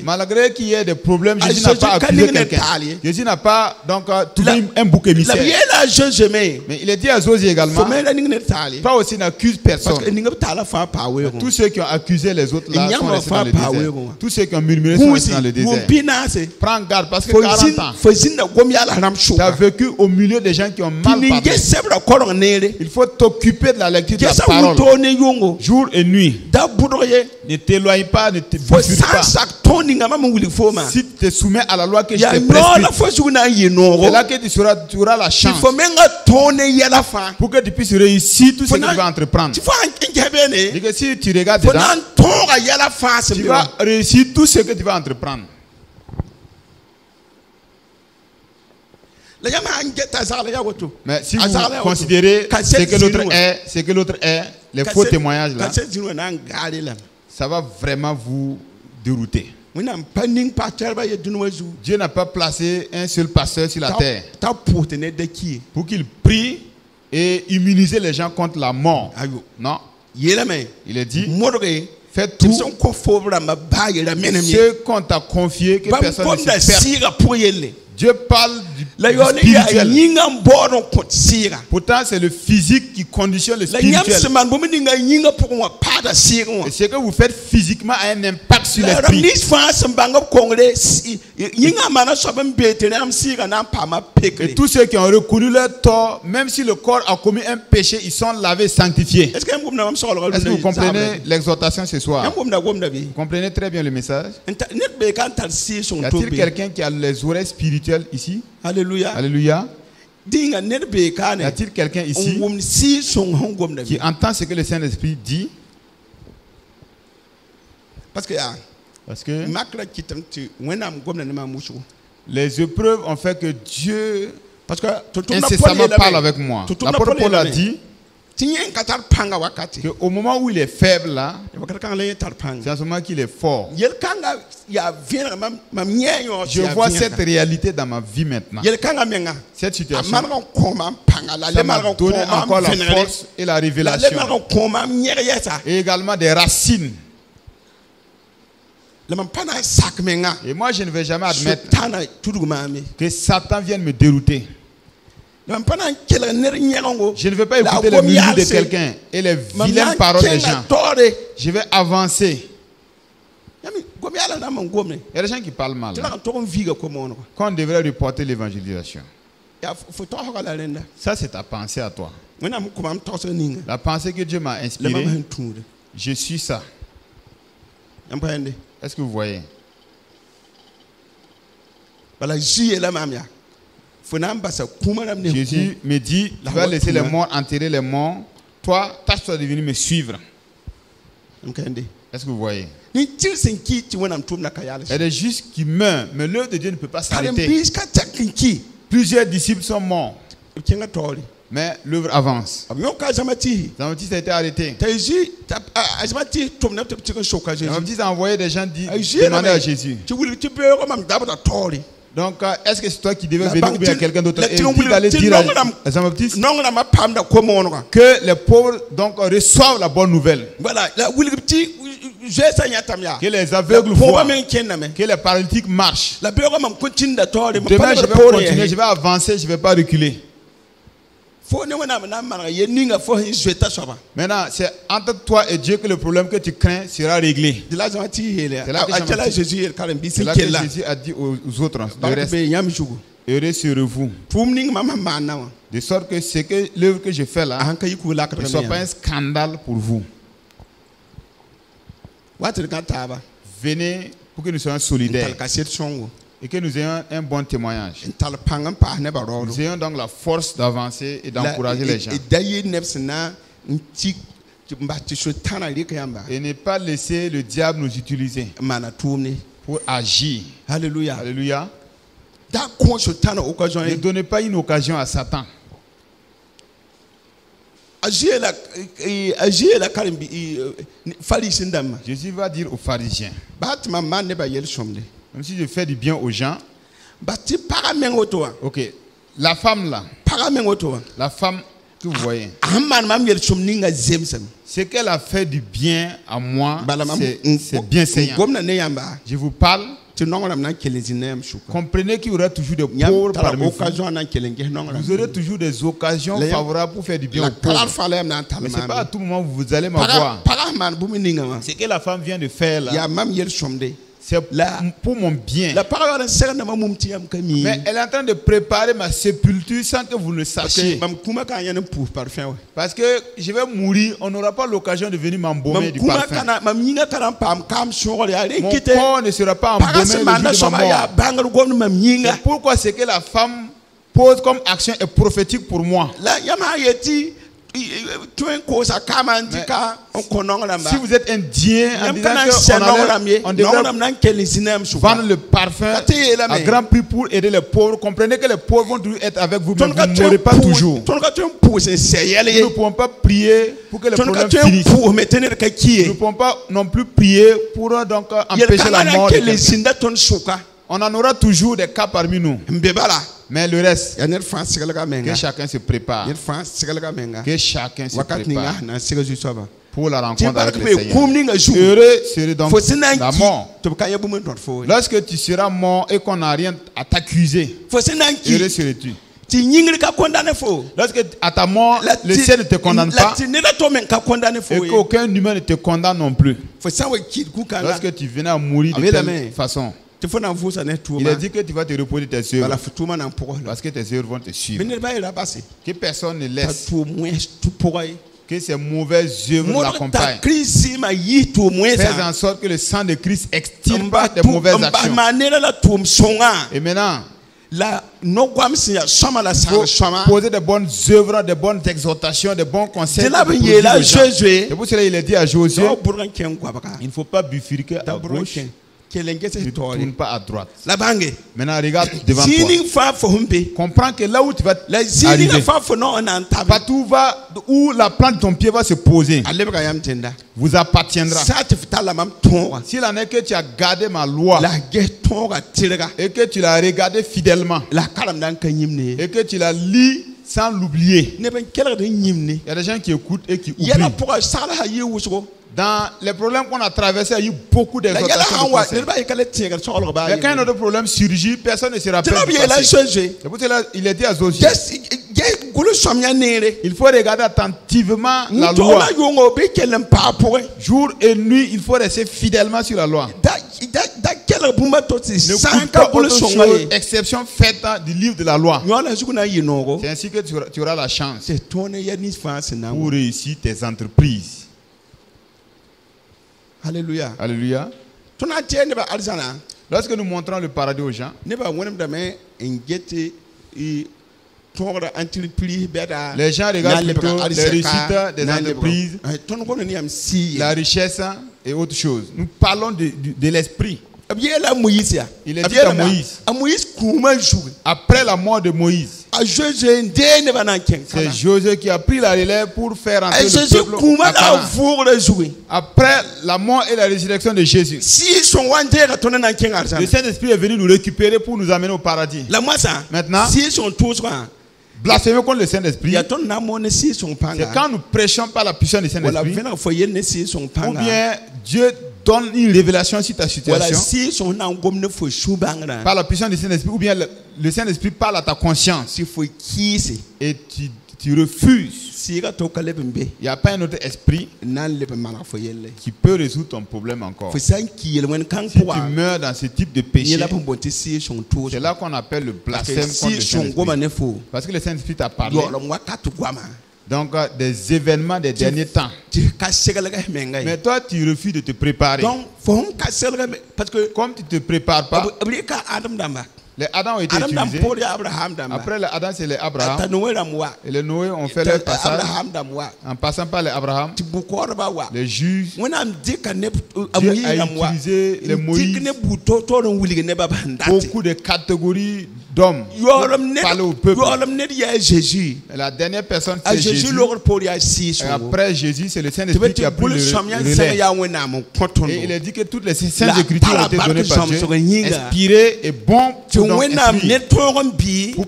Malgré qu'il y ait des problèmes, Jésus n'a pas accusé quelqu'un. Jésus n'a pas donc trouvé un bouc émissaire. Mais il a dit à Josué également, toi aussi n'accuse personne. Tous ceux qui ont accusé les autres là sont restés dans le désert. Tous ceux qui ont murmuré sont restés dans le désert. Prends garde parce que 40 ans, tu as vécu au milieu des gens qui ont mal parlé. Il faut t'occuper de la lecture de la parole jour et nuit. Ne t'éloigne pas, ne te bifurque pas. Si tu te soumets à la loi que je t'ai prescrite, c'est là que tu auras la chance pour que tu puisses réussir tout ce que tu vas entreprendre. Et que si tu regardes dedans, tu vas réussir tout ce que tu vas entreprendre. Mais si vous considérez ce que l'autre est, les faux témoignages là, ça va vraiment vous dérouter. Dieu n'a pas placé un seul pasteur sur la terre pour qu'il prie et immuniser les gens contre la mort. Non. Il est dit, faites tout ce qu'on t'a confié, que personne ne se perde. Dieu parle La yone ya nyinga mbono potsira. Pourtant, c'est le physique qui conditionne le La nyam spirituel. seman bo minga nyinga pour moi pada sira. Et ce que vous faites physiquement a un impact sur La l'esprit. nis fa sembanga kongre nyinga mana so ben bete na sira na pama Et pekre. tous ceux qui ont reconnu leur tort, même si le corps a commis un péché, ils sont lavés, sanctifiés. Est-ce que vous comprenez l'exhortation ce soir? Vous comprenez très bien le message? Y a-t-il quelqu'un qui a les oreilles spirituelles ici? Alléluia. Alléluia. Y a-t-il quelqu'un ici qui entend ce que le Saint-Esprit dit? Parce que les épreuves ont fait que Dieu incessamment parle avec moi. L'apôtre Paul a dit qu'au moment où il est faible là, c'est en ce moment qu'il est fort. Je vois cette réalité dans ma vie maintenant. Cette situation, ça m'a donné encore la force et la révélation. Et également des racines. Et moi je ne vais jamais admettre que Satan vienne me dérouter. Je ne vais pas écouter les musiques de quelqu'un et les vilaines paroles des gens. Je vais avancer. Il y a des gens qui parlent mal. Quand on devrait reporter l'évangélisation. Ça, c'est ta pensée à toi. La pensée que Dieu m'a inspirée, je suis ça. Est-ce que vous voyez? Jésus me dit, tu vas laisser les morts enterrer les morts. Toi, tâche-toi de venir me suivre. Est-ce que vous voyez? Il y a des justes qui meurent, mais l'œuvre de Dieu ne peut pas s'arrêter. Plusieurs disciples sont morts, mais l'œuvre avance. Jean-Baptiste a été arrêté. Jean-Baptiste a envoyé des gens demander à Jésus. Donc, est-ce que c'est toi qui devais venir ou bien quelqu'un d'autre? Et il dit d'aller dire à Jean-Baptiste que les pauvres donc, reçoivent la bonne nouvelle. Que les aveugles voient, que les paralytiques marchent. Demain, je vais continuer, je vais avancer, je ne vais pas reculer. Maintenant, c'est entre toi et Dieu que le problème que tu crains sera réglé. C'est là que Jésus a dit aux autres, heureux serez vous. De sorte que ce que l'œuvre que je fais là ne soit pas un scandale pour vous. Venez pour que nous soyons solidaires et que nous ayons un bon témoignage. Nous ayons donc la force d'avancer et d'encourager les gens. Et ne pas laisser le diable nous utiliser pour agir. Alléluia. Alléluia. Ne donnez pas une occasion à Satan. Jésus va dire aux pharisiens, même si je fais du bien aux gens, ok, la femme là, la femme que vous voyez, ce qu'elle a fait du bien à moi, c'est bien saillant. Je vous parle. Comprenez qu'il y aura toujours des pauvres parmi vous. Vous aurez toujours des occasions favorables pour faire du bien aux pauvres. Mais ce n'est pas à tout moment que vous allez m'avoir. Ce que la femme vient de faire là, c'est pour mon bien. Mais elle est en train de préparer ma sépulture sans que vous le sachiez. Parce que je vais mourir, on n'aura pas l'occasion de venir m'embaumer du parfum. Mon corps ne sera pas embaumé le jour de ma mort. C'est pourquoi ce que la femme pose comme action est prophétique pour moi. Si vous êtes indien en disant qu'on devrait vendre le parfum à grand prix pour aider les pauvres, comprenez que les pauvres vont toujours être avec vous, mais vous ne mourrez pas toujours. Nous ne pouvons pas prier pour que les problèmes finissent. Nous ne pouvons pas non plus prier pour donc empêcher la mort. On en aura toujours des cas parmi nous. Mais le reste, que chacun se prépare. Que chacun se prépare pour la rencontre avec le Seigneur. Heureux Heureux serait donc la mort. Lorsque tu seras mort et qu'on n'a rien à t'accuser, heureux serais-tu. Lorsque à ta mort, le ciel ne te condamne pas et qu'aucun humain ne te condamne non plus. Lorsque tu venais à mourir de telle façon, il a dit que tu vas te reposer tes œuvres parce que tes œuvres vont te suivre. Que personne ne laisse que ces mauvaises œuvres l'accompagnent. Fais en sorte que le sang de Christ extirpe tes mauvaises actions. Et maintenant, poser de bonnes œuvres, de bonnes exhortations, de bons conseils. C'est pour cela qu'il a dit à Josué, il ne faut pas bifurquer à gauche. Ne tourne pas à droite. Maintenant, regarde devant toi. Comprends que là où tu vas arriver, partout où la plante de ton pied va se poser, vous appartiendra. S'il en est que tu as gardé ma loi et que tu l'as regardé fidèlement et que tu l'as lu sans l'oublier, il y a des gens qui écoutent et qui oublient. Dans les problèmes qu'on a traversés, il y a eu beaucoup d'exhortations. Mais quand un autre problème surgit, personne ne se rappelle du passé. C'est pour cela qu'il a dit à Josué, il faut regarder attentivement la loi. Jour et nuit, il faut rester fidèlement sur la loi. Ne coûte pas autre chose, exception faite du livre de la loi. C'est ainsi que tu auras la chance pour réussir tes entreprises. Alléluia. Alléluia. Lorsque nous montrons le paradis aux gens, les gens regardent plutôt les réussites des entreprises, la richesse et autre chose. Nous parlons de l'esprit. Il est dit à Moïse, après la mort de Moïse, c'est Josué qui a pris la relève pour faire entrer le peuple à Canaan. Après la mort et la résurrection de Jésus, le Saint-Esprit est venu nous récupérer pour nous amener au paradis. Maintenant, blasphémer contre le Saint-Esprit, c'est quand nous prêchons par la puissance du Saint-Esprit, ou bien Dieu donne une révélation sur ta situation par la puissance du Saint-Esprit, ou bien le Saint-Esprit parle à ta conscience et tu refuses. Il n'y a pas un autre esprit qui peut résoudre ton problème encore. Si tu meurs dans ce type de péché, c'est là qu'on appelle le blasphème contre le Saint-Esprit. Parce que le Saint-Esprit t'a parlé donc des événements des derniers temps. Mais toi, tu refuses de te préparer. Parce que comme tu ne te prépares pas, les Adam ont été utilisés. Après les Adam, c'est les Abraham. Et les Noé ont fait leur passage. En passant par les Abraham, les juges, Dieu a utilisé les Moïse. Beaucoup de catégories d'hommes parler au peuple. Et la dernière personne, c'est Jésus. Et après Jésus, c'est le Saint-Esprit qui a pris le relais. Et il a dit que toutes les saintes écritures ont été données par Dieu, inspirées et bon pour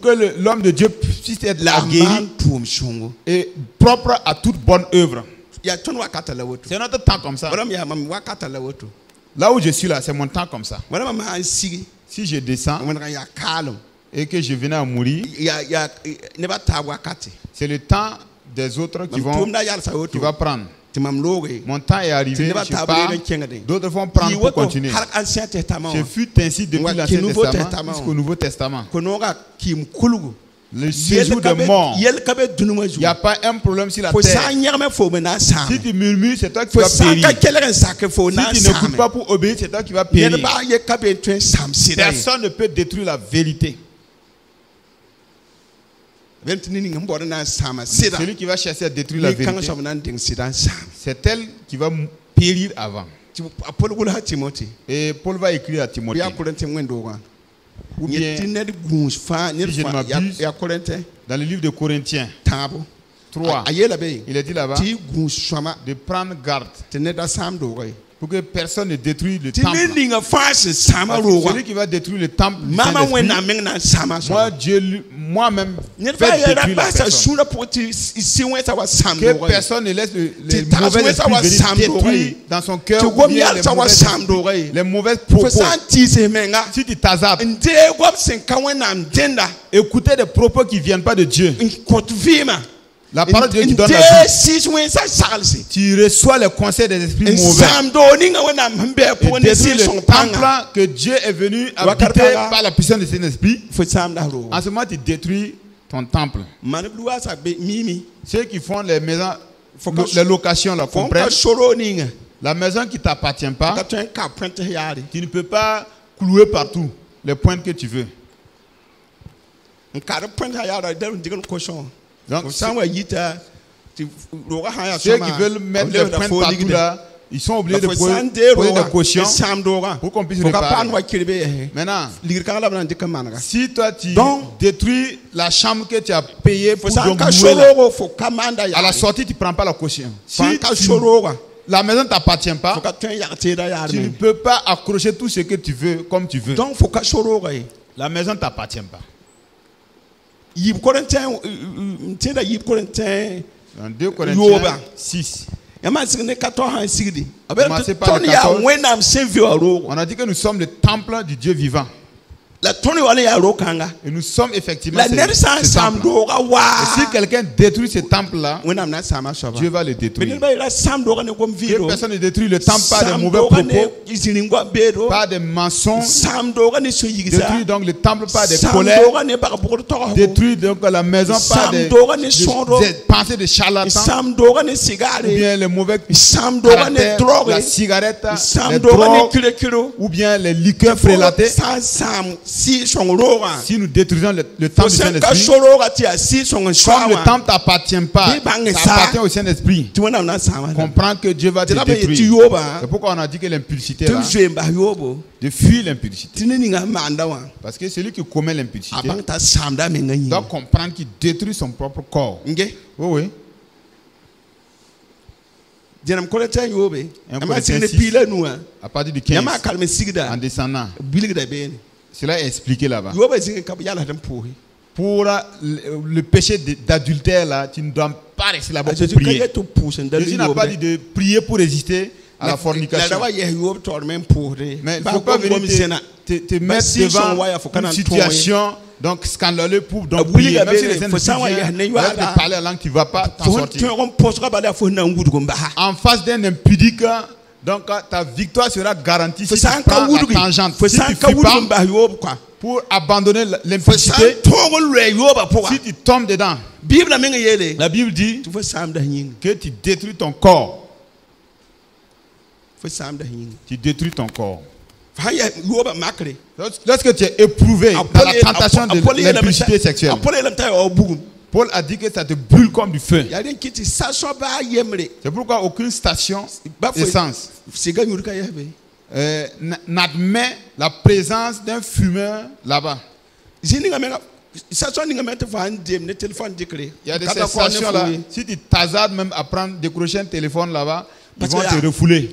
que l'homme de Dieu puisse être guéri et propre à toute bonne œuvre. C'est notre temps comme ça. Là où je suis là, c'est mon temps comme ça. Si je descends et que je venais à mourir, c'est le temps des autres qui va prendre. Mon temps est arrivé, je pars, d'autres vont prendre pour continuer. Je fus ainsi depuis l'Ancien Testament jusqu'au Nouveau Testament. Le séjour de mort, il n'y a pas un problème sur la terre. Si tu murmures, c'est toi qui vas périr. Si tu n'écoutes pas pour obéir, c'est toi qui vas périr. Personne ne peut détruire la vérité. Celui qui va chercher à détruire la vérité, c'est elle qui va périr avant. Et Paul va écrire à Timothée. Ou bien, si je ne m'abuse, dans le livre de Corinthiens 3, il est dit là-bas de prendre garde pour que personne ne détruise le ti temple. ne ninga fast sama Parce que roga celui qui va détruire le temple du mama wena Saint-Esprit, meng na sama so moi-même, ne fais ba ya détruire la ba sa personne. sura pour ti si wena sa wa sam Que roga personne ne laisse les Ti mauvais tas esprits wa venir sam détruire roga. dans son cœur Ti ou gom bien ya les sa wa mauvais sam esprits, roga les mauvais fo propos. san ti se menga Si tu t'azapes, nde gom sen ka wena mdenda écoutez des propos qui ne viennent pas de Dieu. nkot vima La parole de Dieu qui donne la vie. nde si wena sa salsi Tu reçois le conseil des esprits mauvais. sam do ninga wena mbe pour Et ne détruis si le son temple panga que Dieu est venu Wakar habiter kanga. par la puissance de Saint-Esprit. fo sam da roga En ce moment, tu détruis ton temple. man bluwa sa be mimi Ceux qui font les maisons, Faut que- les locations, là, fo comprennent. ka soro ninga La maison qui ne t'appartient ka pas, tun ka prente yari tu ne peux pas clouer partout les pointes que tu veux. nkar prente yari da digan cochon Donc, fo sam wa yita ti roga ha ya ceux sama qui veulent mettre les pointes partout là, ils sont obligés de fo poser san de poser des roga cautions. sam doga pour qu'on puisse fo ka réparer. pan wa kirbe Maintenant, ligir kan la ban dikan managa si toi tu Donc- détruis la chambre que tu as payée fo pour san donc ka louer là, soro fo ka manda ya à la sortie, tu ne prends pas la caution. Si fan ka tu- soro ga la maison ne t'appartient fo pas, ka tun ya te da yari tu ne peux pas accrocher tout ce que tu veux comme tu veux. donc fo ka soro ga La maison ne t'appartient pas. yib korentin ntenda yib korentin Dans 2 Corinthiens Yoba. 6, yama signe 14 han sigdi abel Commencez par le ton ya 14. wenam senvi aro on a dit que nous sommes le temple du Dieu vivant. la toni wala ya ro kanga Et nous sommes effectivement la ce nersan sam temple. do ga wa Et si quelqu'un détruit ce temple-là, wenam na sama soba Dieu va le benil détruire. ba ila sam do ga ne gom Que viro personne ne détruit le temple par des Sam mauvais do ga ne propos, izini ngwa bedo par des mensonges. sam do ga ne so yigisa Détruit donc le temple par des sam colères. do ga ne ba bugor to ga Détruit donc la maison par Sam des doga ne sondo. pensées de charlatans. sam do ga ne Ou sigare bien les mauvais sam do ga ne caractères, drogue la cigarette, sam les do ga ne drogues, kilo kilo ou bien les liqueurs frélatées. sam si son roga Si nous détruisons le temple du Fosen ka Saint-Esprit, soro ga ti asi son comme le shawa temple t'appartient pas, Bi bang ça sa. appartient au Saint-Esprit. ti wona na sama Comprends que Dieu va te ti na be ti détruire. yoba C'est pourquoi on a dit que l'impulsité ti là, jwe ba yobo de fuir l'impulsité. ti ne ninga manda wa Parce que celui qui commet l'impulsité abang ta sam da me ngani doit comprendre qu'il détruit son propre corps. nge Oui, oui. jenam ko ta yobe Un ama Corinthiens signe 6. pila nuwa À partir du yama 15, kalme sigda en descendant. biligda be ni Cela est expliqué là-bas. yoba sigin ka yala tan pohi Pour le péché d'adultère là, tu ne dois pas rester là-bas Jésus pour ka prier. yeto pusen da Jésus n'a pas dit de prier pour résister à la la fornication. da wa ye yob tor men pohi Mais il ne faut pas venir te mettre si son devant waya faut une qu'on situation donc scandaleuse pour donc Ah, prier. oui, Même si mais les faut savoir, il y a Saints-Esprit une viennent loi, te parler la langue, tu ne vas pas t'en fo sortir. on poste ka bala fo na ngudu ko mbaha En face d'un impudique, donc ta victoire sera garantie si fo tu san ka prends la wudu tangente. fo Si tu san ne ka fuis wudu pas mbaha yob quoi pour abandonner fo san l'impudicité, togo le yoba po si tu tombes dedans, bible na menga yele la Bible dit tu fo sam da nying que tu détruis ton corps. fo sam da nying Tu détruis ton corps. fa ya yoba makre Lorsque tu es éprouvé dans la tentation de l'impudicité sexuelle, apole la ta o bugum Paul a dit que ça te brûle comme du feu. ya den kiti sa so ba yemre C'est pourquoi aucune station ba fo d'essence siga nyur ka yebe n'admet la présence d'un fumeur là-bas. jini nga menga sa so ninga mete fa ndem ne téléphone dikre Il y a des stations là, si tu t'hasardes même à prendre, décrocher un téléphone là-bas, ils Parce vont que te refouler.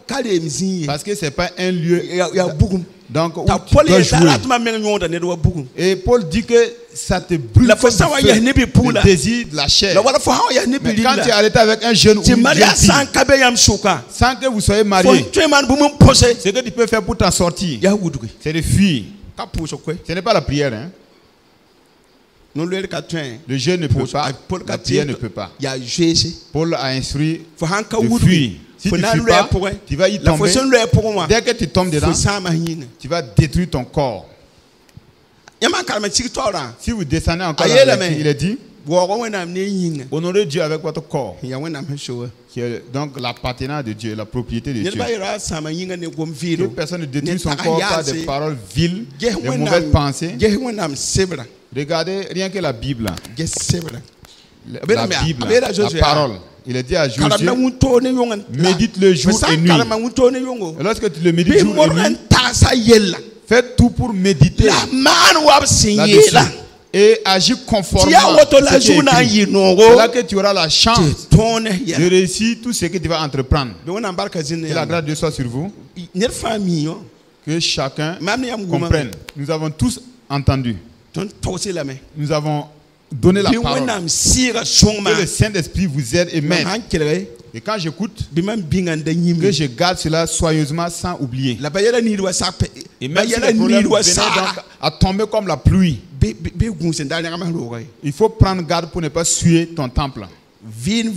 ka le mzi Parce que ce n'est pas un lieu ya bugum donc, où ta tu dois pole jouer. ta atma menga nyonda ne do bugum Et Paul dit que ça te brûle La comme façon du dont il y a une feu, épaule, le désir de la chair. la wala fo ha ya ne Mais bili quand tu es la arrêté avec un jeune ou ti une maria jeune fille, san ka be yam shuka sans que vous soyez fo mariés, tue man bu mun pose ce que tu peux faire pour t'en sortir, ya wudugo c'est de fuir. ka puso ko Ce n'est pas la prière. Hein. non le ka tue Le jeûne ne peut pas. Paul La ka prière ne peut pas. ya jesi Paul a instruit fo han ka de wudugo fuir. Si fo tu ne na fuis le pas, pour tu vas y la fo tomber. son le pour moi Dès que tu tombes dedans, fo sama hinga tu vas détruire ton corps. yama kalma ci tora Si vous descendez encore Aïe, dans la la main. lecture, il est dit, wo ko wena ne hinga honorez Dieu avec votre corps, ya wena me showa qui est donc l'appartenance de Dieu, la propriété de ne Dieu. ba ira sama hinga ne gom Que viro personne ne détruit Ne son taka corps par yasi. des paroles viles, ge des wena mauvaises pensées. ge wena sebra Regardez rien que la Bible. ge sebra La Bible, Abera Josué. la parole. Il est dit à kalama Josué, wuto ne yonga médite le jour et nuit. kalama wuto ne yongo Et lorsque tu le médites bi jour et moran nuit, ta sa yella fais tout pour méditer la man wab sin là-dessus. yela et agis conformément Tia à woto la ce qui est juna écrit. yi C'est nongo. là que tu auras la chance Tone de ya. réussir tout ce que tu vas entreprendre. Be wona barka zin Que la ya. grâce de Dieu soit sur vous. Ne famille yo. Que chacun Mam yam guma. comprenne. Nous avons tous entendu. Ton tosi la me. Nous avons donné la Be parole. wona sira songma. Que le Saint-Esprit vous aide et m'aide. Man kelere. Et quand j'écoute, Be man binganda nyimi. que je garde cela soigneusement sans oublier. La bayela ni do sa pe. Et même si Bayela les problèmes ni do venaient sa. donc à tomber comme la pluie, Be gunsen dal ngama lo il faut prendre garde pour ne pas suer ton temple. Vim.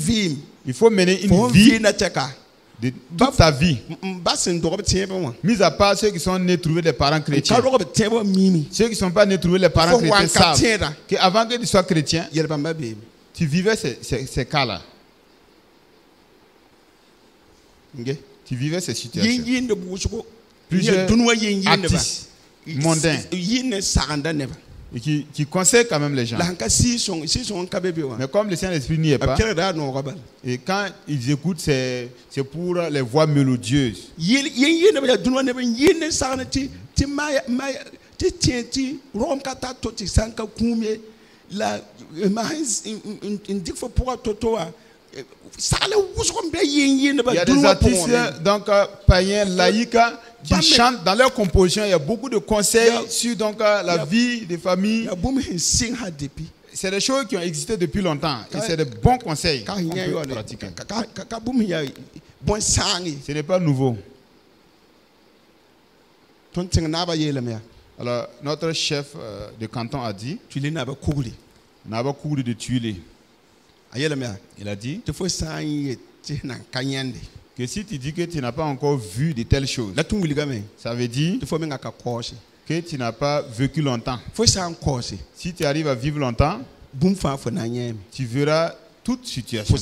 Il faut mener une Pour vie vina teka. de toute ta vie. Basin do tiens ba. Mis à part ceux qui sont nés trouver des parents chrétiens. Ka ro tiens ba mimi. Ceux qui ne sont pas nés trouver les parents Faut chrétiens wan savent katiera. qu'avant que tu sois chrétien, Yel ba baby. tu vivais ces cas-là. Nge. Tu vivais ces situations. Yin de busuko. Plusieurs Dunwa yin ne ba. artistes mondains Yin ne saranda ne ba. et qui conseillent quand même les gens. La hanka si son ka bébé wa. Mais comme le Saint-Esprit n'y est pas, Abkere da no robal. et quand ils écoutent, c'est pour les voix mélodieuses. Yin ne ba dunwa ne ba yin ne saranda ti ma ti rom ka ta to ti sanka kumye la ma indifo pour totoa. Il y a des artistes donc, païens, laïcs, qui chantent dans leur composition. Il y a beaucoup de conseils sur donc, la vie des familles. C'est des choses qui ont existé depuis longtemps. Et c'est de bons conseils qu'on peut pratiquer. Ce n'est pas nouveau. Alors, notre chef de canton a dit, Naba Kougli de Tuile. Il a dit que si tu dis que tu n'as pas encore vu de telles choses, ça veut dire que tu n'as pas vécu longtemps. Si tu arrives à vivre longtemps, tu verras toute situation,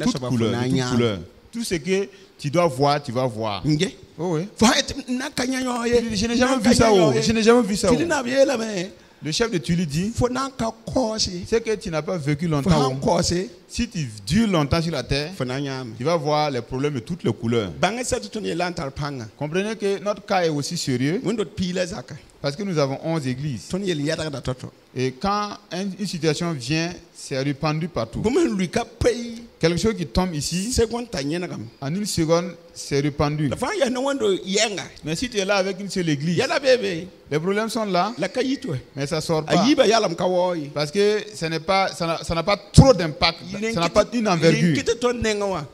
toute couleur. Tout ce que tu dois voir, tu vas voir. Oh oui. Je n'ai jamais vu ça. Je n'ai jamais vu ça. Le chef de Tuile dit, c'est que tu n'as pas vécu longtemps. Si tu dures longtemps sur la terre, tu vas voir les problèmes de toutes les couleurs. Comprenez que notre cas est aussi sérieux parce que nous avons 11 églises. Et quand une situation vient, c'est répandu partout. Quelque chose qui tombe ici, en une seconde, c'est répandu. Mais si tu es là avec une seule église, les problèmes sont là, mais ça ne sort pas. Parce que ça n'a pas trop d'impact, ça n'a pas une envergure.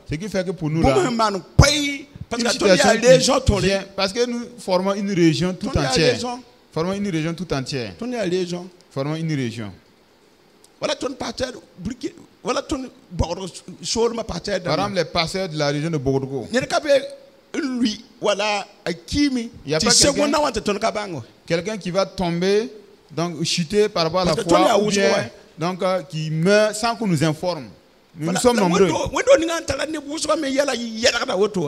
Ce qui fait que pour nous, là, une situation vient, parce que nous formons une région tout entière. Formons une région tout entière. Formons une région. Par exemple, les pasteurs de la région de Bordeaux. Il n'y a pas quelqu'un qui va tomber, donc chuter par rapport à la foi, ou bien donc, qui meurt sans qu'on nous informe. Nous sommes nombreux.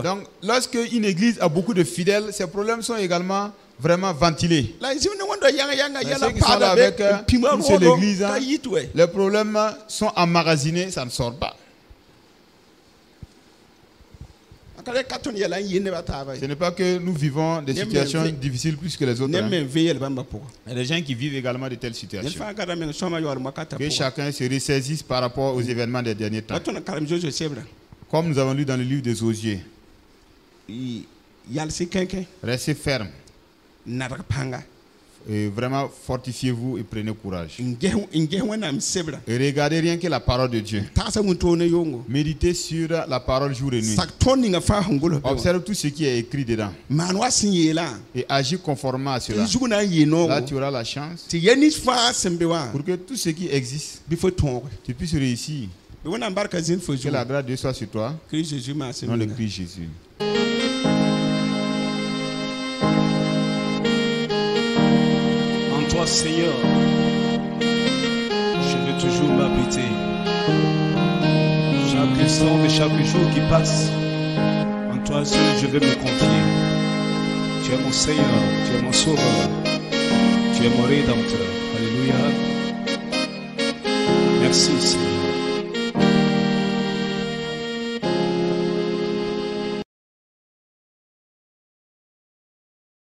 Donc, lorsque une église a beaucoup de fidèles, ces problèmes sont également vraiment ventilés. Mais ceux qui sont là avec une seule église, les problèmes sont emmagasinés, ça ne sort pas. Ce n'est pas que nous vivons des situations difficiles plus que les autres. Il y a des gens qui vivent également de telles situations. Que chacun se ressaisisse par rapport aux événements des derniers temps. Comme nous avons lu dans le livre des Osiers. Restez ferme. Et vraiment fortifiez-vous et prenez courage. Et regardez rien que la parole de Dieu. Méditez sur la parole jour et nuit. Observe tout ce qui est écrit dedans. Et agis conformément à cela. Là, tu auras la chance pour que tout ce qui existe, tu puisses réussir. Que la grâce de Dieu soit sur toi. Au nom de Christ Jésus. Toi, Seigneur, je veux toujours m'habiter. Chaque instant de chaque jour qui passe, en toi seul je veux me confier. Tu es mon Seigneur, tu es mon Sauveur, tu es mon Rédempteur. Alléluia. Merci, Seigneur.